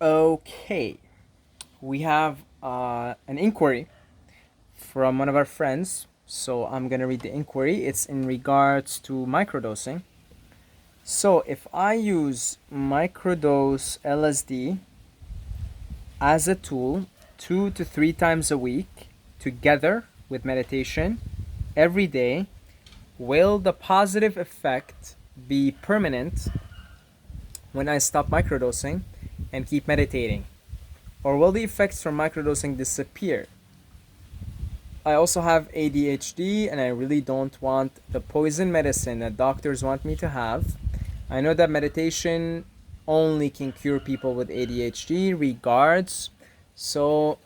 Okay, we have an inquiry from one of our friends. So I'm gonna read the inquiry. It's in regards to microdosing. So if I use microdose LSD as a tool 2 to 3 times a week together with meditation every day, will the positive effect be permanent when I stop microdosing and keep meditating? Or will the effects from microdosing disappear? I also have ADHD and I really don't want the poison medicine that doctors want me to have. I know that meditation only can cure people with ADHD. Regards. So,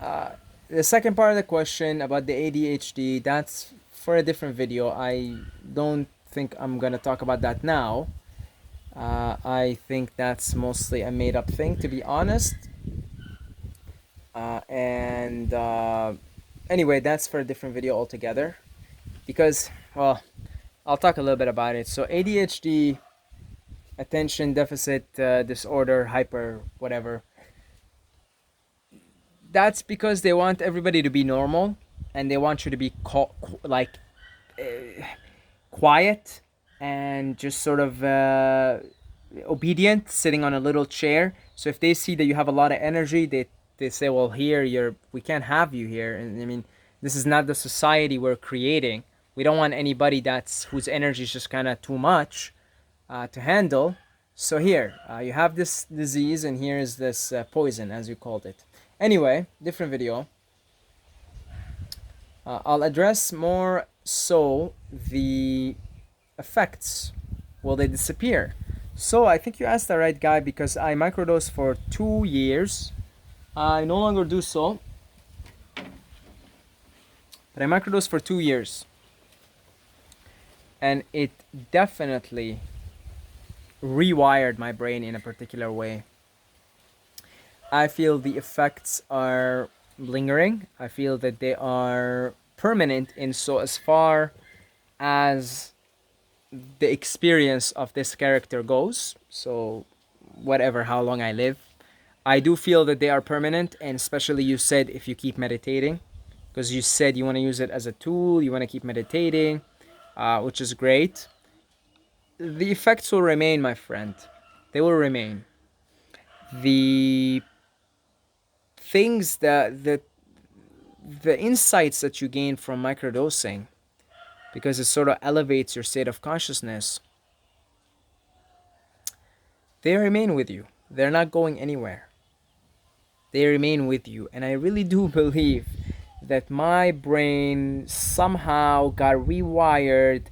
uh, the second part of the question about the ADHD, that's for a different video. I don't think I'm gonna talk about that now. I think that's mostly a made up thing, to be honest. And Anyway, that's for a different video altogether. Because, well, I'll talk a little bit about it. So, ADHD, attention deficit disorder, hyper, whatever, that's because they want everybody to be normal and they want you to be uh, quiet and just sort of obedient, sitting on a little chair. So if they see that you have a lot of energy, they say, "Well, here we can't have you here." And I mean, this is not the society we're creating. We don't want anybody that's whose energy is just kind of too much to handle. So here, you have this disease, and here is this poison, as you called it. Anyway, different video. I'll address more so the effects. Will they disappear? So I think you asked the right guy because I microdosed for 2 years. I no longer do so, but I microdosed for 2 years, and it definitely rewired my brain in a particular way. I feel the effects are lingering. I feel that they are permanent in so as far as the experience of this character goes. So whatever, how long I live, I do feel that they are permanent. And especially you said if you keep meditating, because you said you want to use it as a tool, you want to keep meditating, which is great. The effects will remain, my friend. They will remain. The things the insights that you gain from microdosing, because it sort of elevates your state of consciousness, they remain with you. They're not going anywhere. They remain with you. And I really do believe that my brain somehow got rewired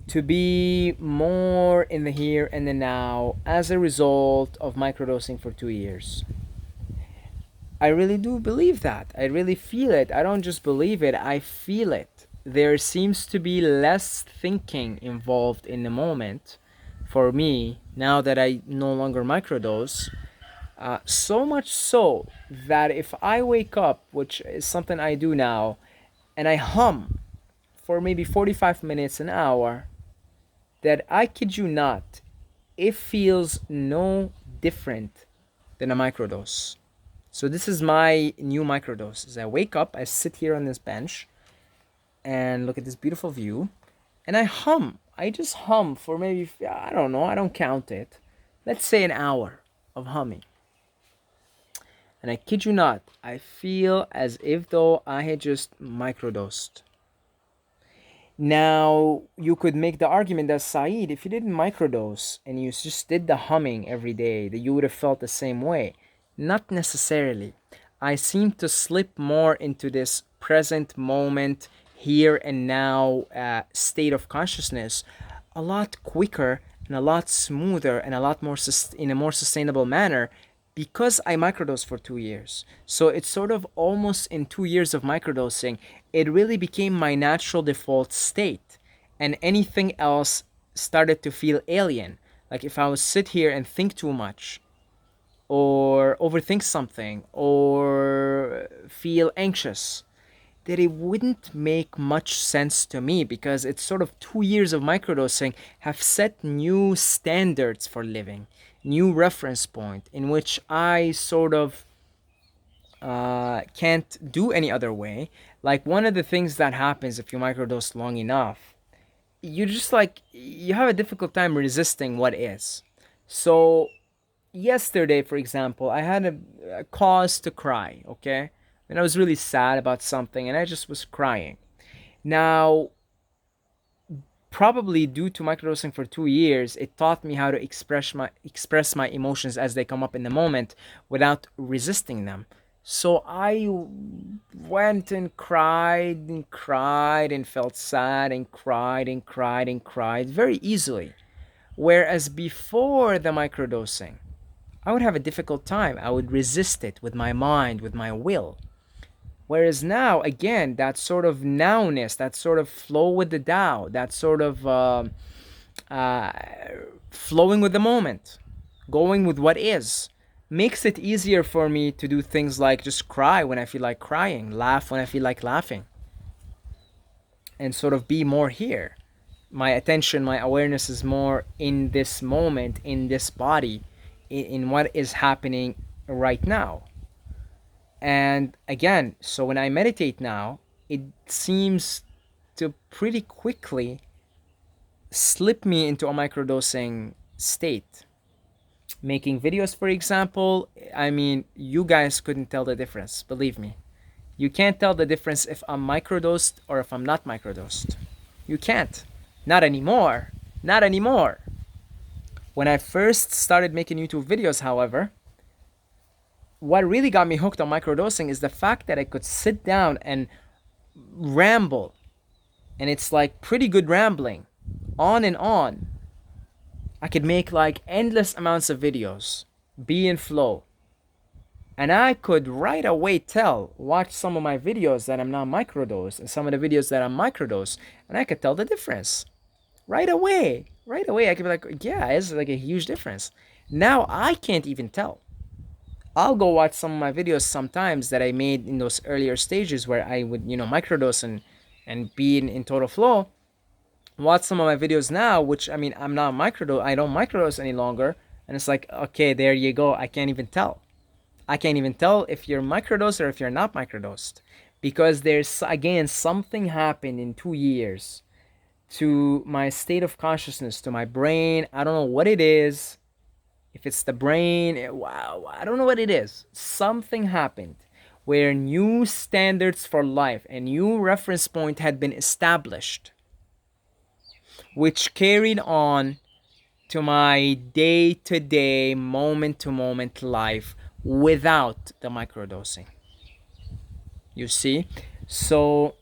to be more in the here and the now as a result of microdosing for 2 years. I really do believe that. I really feel it. I don't just believe it, I feel it. There seems to be less thinking involved in the moment for me now that I no longer microdose. So much so that if I wake up, which is something I do now, and I hum for maybe 45 minutes, an hour, that I kid you not, it feels no different than a microdose. So this is my new microdose. As I wake up, I sit here on this bench and look at this beautiful view, and I hum. I just hum for maybe, I don't know, I don't count it. Let's say an hour of humming. And I kid you not, I feel as if though I had just microdosed. Now, you could make the argument that Saeed, if you didn't microdose and you just did the humming every day, that you would have felt the same way. Not necessarily. I seem to slip more into this present moment, here and now state of consciousness a lot quicker and a lot smoother and a lot more in a more sustainable manner because I microdosed for 2 years. So it's sort of almost in 2 years of microdosing, it really became my natural default state. And anything else started to feel alien. Like if I would sit here and think too much, or overthink something, or feel anxious, that it wouldn't make much sense to me because it's sort of 2 years of microdosing have set new standards for living. new reference point in which I sort of can't do any other way. Like, one of the things that happens if you microdose long enough, you just like you have a difficult time resisting what is. So yesterday, for example, I had a cause to cry, okay? And I was really sad about something and I just was crying. Now, probably due to microdosing for 2 years, it taught me how to express my emotions as they come up in the moment without resisting them. So I went and cried and felt sad and cried and cried and cried very easily. Whereas before the microdosing, I would have a difficult time. I would resist it with my mind, with my will. Whereas now, again, that sort of nowness, that sort of flow with the Tao, that sort of uh, flowing with the moment, going with what is, makes it easier for me to do things like just cry when I feel like crying, laugh when I feel like laughing, and sort of be more here. My attention, my awareness is more in this moment, in this body, in what is happening right now. And again, so when I meditate now, it seems to pretty quickly slip me into a microdosing state. Making videos, for example, I mean, you guys couldn't tell the difference, believe me. You can't tell the difference if I'm microdosed or if I'm not microdosed. You can't. Not anymore. Not anymore. When I first started making YouTube videos, however, what really got me hooked on microdosing is the fact that I could sit down and ramble. And it's like pretty good rambling, on and on. I could make like endless amounts of videos, be in flow. And I could right away tell, watch some of my videos that I'm not microdosed and some of the videos that I'm microdosed, and I could tell the difference. Right away. Right away, I could be like, yeah, it's like a huge difference. Now I can't even tell. I'll go watch some of my videos sometimes that I made in those earlier stages where I would, microdose and be in total flow. Watch some of my videos now, which I mean, I don't microdose any longer. And it's like, okay, there you go. I can't even tell. I can't even tell if you're microdosed or if you're not microdosed. Because there's, again, something happened in 2 years to my state of consciousness, to my brain. I don't know what it is. If it's the brain, wow, I don't know what it is. Something happened where new standards for life, a new reference point had been established, which carried on to my day to day, moment to moment life without the microdosing. You see? So,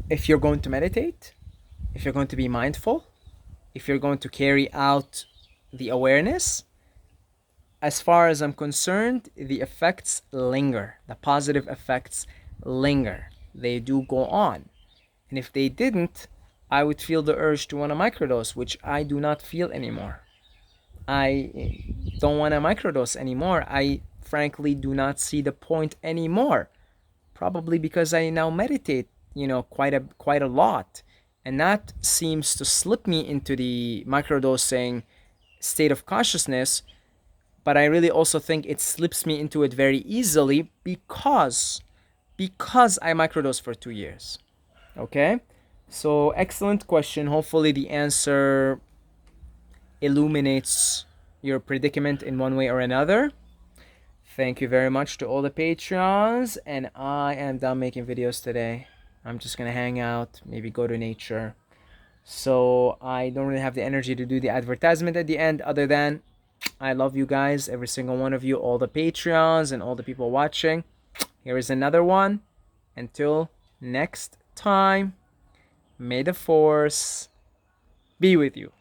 if you're going to meditate, if you're going to be mindful, if you're going to carry out the awareness, as far as I'm concerned, the effects linger. The positive effects linger. They do go on. And if they didn't, I would feel the urge to want to microdose, which I do not feel anymore. I don't want to microdose anymore. I frankly do not see the point anymore. Probably because I now meditate, quite a lot. And that seems to slip me into the microdosing state of consciousness, but I really also think it slips me into it very easily because I microdosed for 2 years. Okay? So, excellent question. Hopefully the answer illuminates your predicament in one way or another. Thank you very much to all the Patreons, and I am done making videos today. I'm just gonna hang out, maybe go to nature. So I don't really have the energy to do the advertisement at the end, other than I love you guys, every single one of you, all the Patreons and all the people watching. Here is another one. Until next time, may the force be with you.